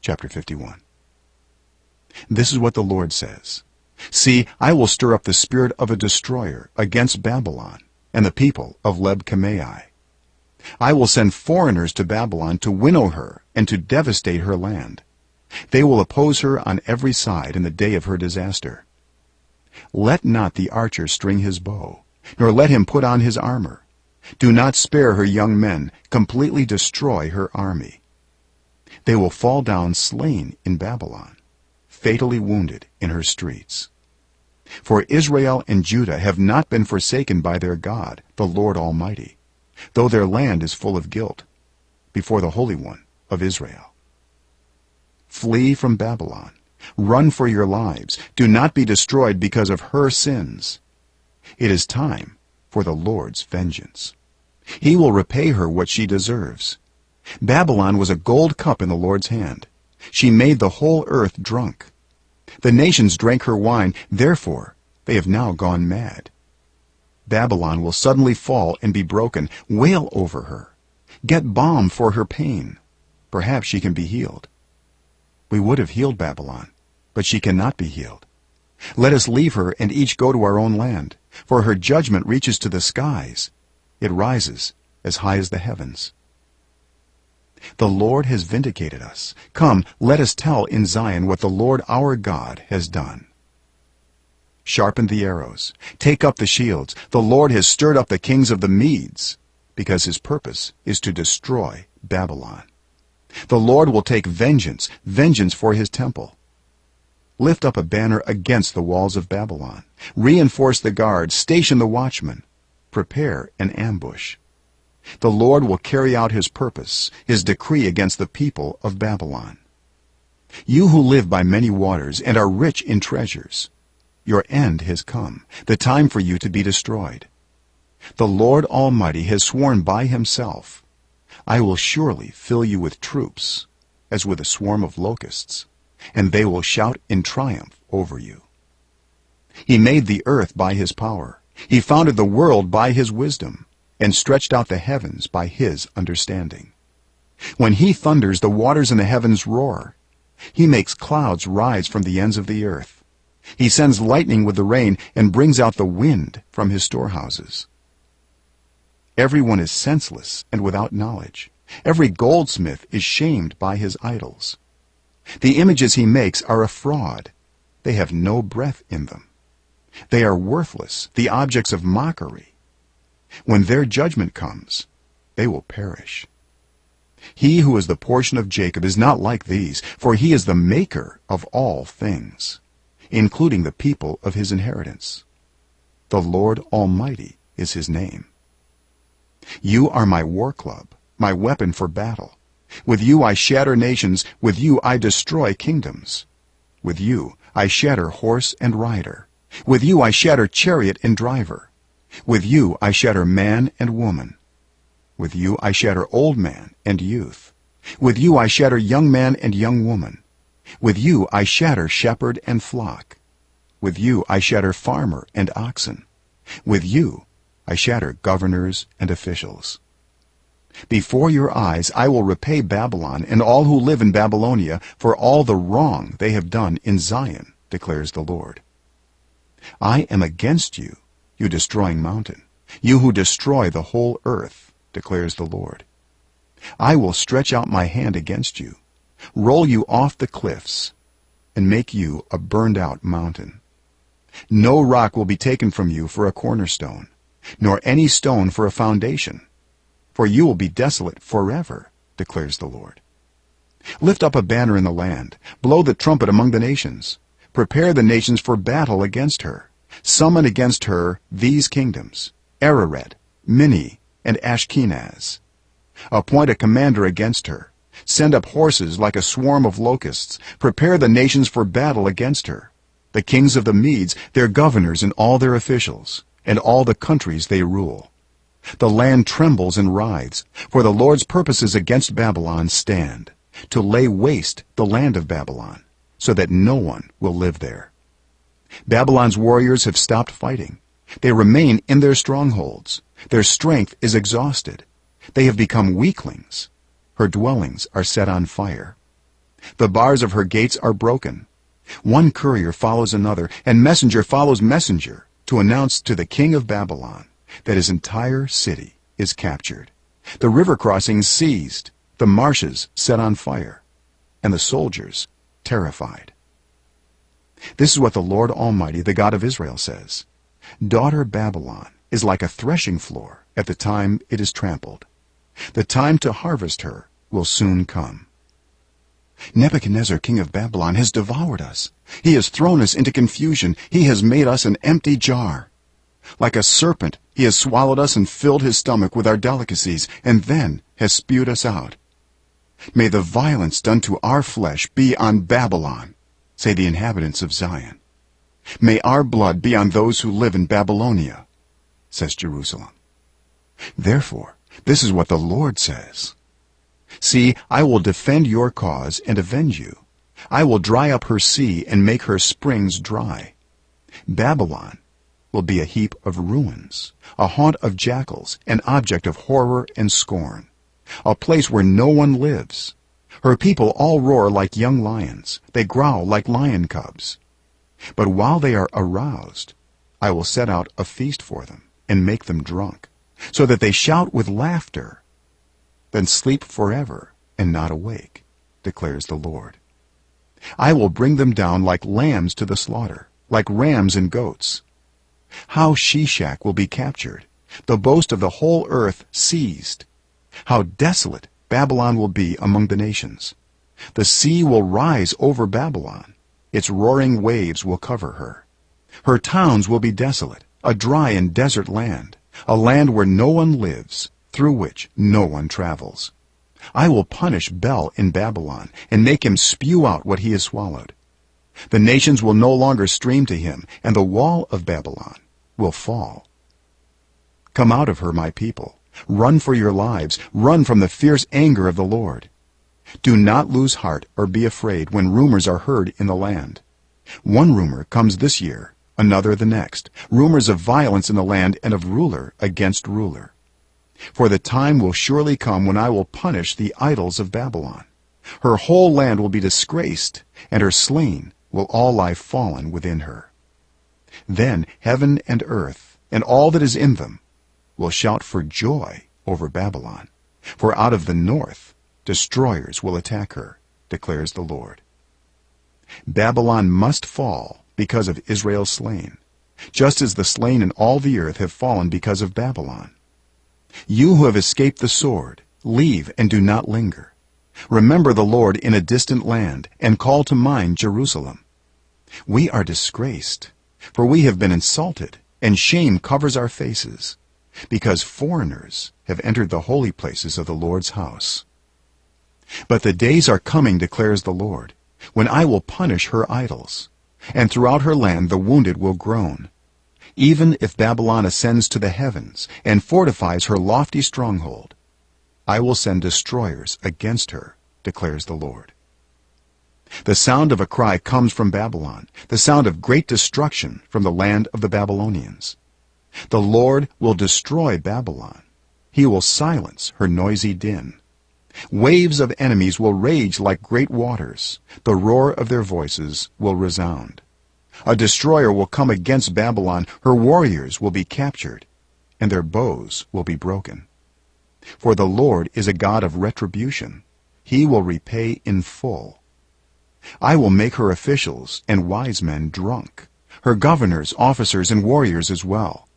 Chapter 51. This is what the Lord says. See, I will stir up the spirit of a destroyer against Babylon and the people of Leb-Kamai. I will send foreigners to Babylon to winnow her and to devastate her land. They will oppose her on every side in the day of her disaster. Let not the archer string his bow, nor let him put on his armor. Do not spare her young men, completely destroy her army. They will fall down slain in Babylon, fatally wounded in her streets. For Israel and Judah have not been forsaken by their God, the Lord Almighty, though their land is full of guilt, before the Holy One of Israel. Flee from Babylon. Run for your lives. Do not be destroyed because of her sins. It is time for the Lord's vengeance. He will repay her what she deserves. Babylon was a gold cup in the Lord's hand. She made the whole earth drunk. The nations drank her wine, therefore they have now gone mad. Babylon will suddenly fall and be broken. Wail over her. Get balm for her pain. Perhaps she can be healed. We would have healed Babylon, but she cannot be healed. Let us leave her and each go to our own land, for her judgment reaches to the skies. It rises as high as the heavens. The Lord has vindicated us. Come, let us tell in Zion what the Lord our God has done. Sharpen the arrows. Take up the shields. The Lord has stirred up the kings of the Medes, because his purpose is to destroy Babylon. The Lord will take vengeance for his temple. Lift up a banner against the walls of Babylon. Reinforce the guards. Station the watchmen. Prepare an ambush. The Lord will carry out his purpose, his decree against the people of Babylon. You who live by many waters and are rich in treasures, your end has come, the time for you to be destroyed. The Lord Almighty has sworn by himself, I will surely fill you with troops, as with a swarm of locusts, and they will shout in triumph over you. He made the earth by his power. He founded the world by his wisdom, and stretched out the heavens by his understanding. When he thunders, the waters in the heavens roar. He makes clouds rise from the ends of the earth. He sends lightning with the rain and brings out the wind from his storehouses. Everyone is senseless and without knowledge. Every goldsmith is shamed by his idols. The images he makes are a fraud. They have no breath in them. They are worthless, the objects of mockery. When their judgment comes, they will perish. He who is the portion of Jacob is not like these, for he is the maker of all things, including the people of his inheritance. The Lord Almighty is his name. You are my war club, my weapon for battle. With you I shatter nations, with you I destroy kingdoms. With you I shatter horse and rider. With you I shatter chariot and driver. With you I shatter man and woman. With you I shatter old man and youth. With you I shatter young man and young woman. With you I shatter shepherd and flock. With you I shatter farmer and oxen. With you I shatter governors and officials. Before your eyes I will repay Babylon and all who live in Babylonia for all the wrong they have done in Zion, declares the Lord. I am against you, you destroying mountain, you who destroy the whole earth, declares the Lord. I will stretch out my hand against you, roll you off the cliffs, and make you a burned-out mountain. No rock will be taken from you for a cornerstone, nor any stone for a foundation, for you will be desolate forever, declares the Lord. Lift up a banner in the land, blow the trumpet among the nations. Prepare the nations for battle against her. Summon against her these kingdoms, Ararat, Minni, and Ashkenaz. Appoint a commander against her. Send up horses like a swarm of locusts. Prepare the nations for battle against her. The kings of the Medes, their governors and all their officials, and all the countries they rule. The land trembles and writhes, for the Lord's purposes against Babylon stand, to lay waste the land of Babylon, so that no one will live there. Babylon's warriors have stopped fighting. They remain in their strongholds. Their strength is exhausted. They have become weaklings. Her dwellings are set on fire. The bars of her gates are broken. One courier follows another, and messenger follows messenger, to announce to the king of Babylon that his entire city is captured, the river crossings seized, the marshes set on fire, and the soldiers terrified. This is what the Lord Almighty, the God of Israel, says: Daughter Babylon is like a threshing floor at the time it is trampled. The time to harvest her will soon come. Nebuchadnezzar, king of Babylon, has devoured us. He has thrown us into confusion. He has made us an empty jar. Like a serpent, he has swallowed us and filled his stomach with our delicacies, and then has spewed us out. May the violence done to our flesh be on Babylon, say the inhabitants of Zion. May our blood be on those who live in Babylonia, says Jerusalem. Therefore, this is what the Lord says: See, I will defend your cause and avenge you. I will dry up her sea and make her springs dry. Babylon will be a heap of ruins, a haunt of jackals, an object of horror and scorn, a place where no one lives. Her people all roar like young lions. They growl like lion cubs. But while they are aroused, I will set out a feast for them and make them drunk, so that they shout with laughter, then sleep forever and not awake, declares the Lord. I will bring them down like lambs to the slaughter, like rams and goats. How Shishak will be captured, the boast of the whole earth seized. How desolate Babylon will be among the nations. The sea will rise over Babylon. Its roaring waves will cover her. Her towns will be desolate, a dry and desert land, a land where no one lives, through which no one travels. I will punish Bel in Babylon and make him spew out what he has swallowed. The nations will no longer stream to him, and the wall of Babylon will fall. Come out of her, my people. Run for your lives. Run from the fierce anger of the Lord. Do not lose heart or be afraid when rumors are heard in the land. One rumor comes this year, another the next, rumors of violence in the land and of ruler against ruler. For the time will surely come when I will punish the idols of Babylon. Her whole land will be disgraced, and her slain will all lie fallen within her. Then heaven and earth and all that is in them will shout for joy over Babylon, for out of the north destroyers will attack her, declares the Lord. Babylon must fall because of Israel's slain, just as the slain in all the earth have fallen because of Babylon. You who have escaped the sword, leave and do not linger. Remember the Lord in a distant land, and call to mind Jerusalem. We are disgraced, for we have been insulted, and shame covers our faces, because foreigners have entered the holy places of the Lord's house. But the days are coming, declares the Lord, when I will punish her idols, and throughout her land the wounded will groan. Even if Babylon ascends to the heavens and fortifies her lofty stronghold, I will send destroyers against her, declares the Lord. The sound of a cry comes from Babylon, the sound of great destruction from the land of the Babylonians. The Lord will destroy Babylon. He will silence her noisy din. Waves of enemies will rage like great waters. The roar of their voices will resound. A destroyer will come against Babylon. Her warriors will be captured, and their bows will be broken. For the Lord is a God of retribution. He will repay in full. I will make her officials and wise men drunk, her governors, officers, and warriors as well.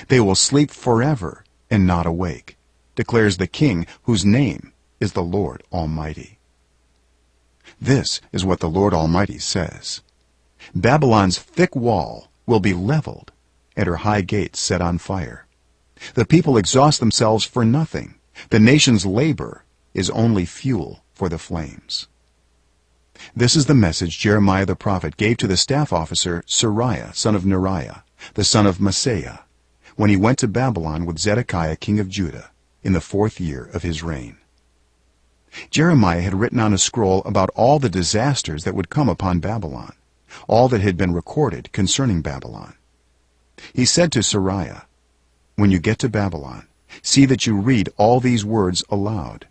They will sleep forever and not awake, declares the King, whose name is the Lord Almighty. This is what the Lord Almighty says: Babylon's thick wall will be leveled, and her high gates set on fire. The people exhaust themselves for nothing. The nation's labor is only fuel for the flames. This is the message Jeremiah the prophet gave to the staff officer Seraiah, son of Neriah, the son of Maaseiah, when he went to Babylon with Zedekiah, king of Judah, in the 4th year of his reign. Jeremiah had written on a scroll about all the disasters that would come upon Babylon, all that had been recorded concerning Babylon. He said to Seraiah, "When you get to Babylon, see that you read all these words aloud.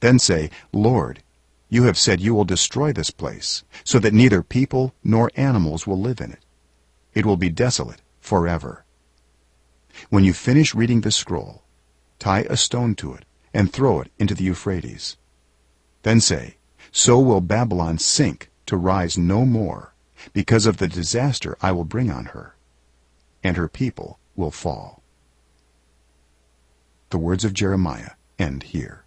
Then say, 'Lord, you have said you will destroy this place so that neither people nor animals will live in it. It will be desolate forever. When you finish reading the scroll, tie a stone to it and throw it into the Euphrates. Then say, so will Babylon sink to rise no more, because of the disaster I will bring on her, and her people will fall. The words of Jeremiah end here.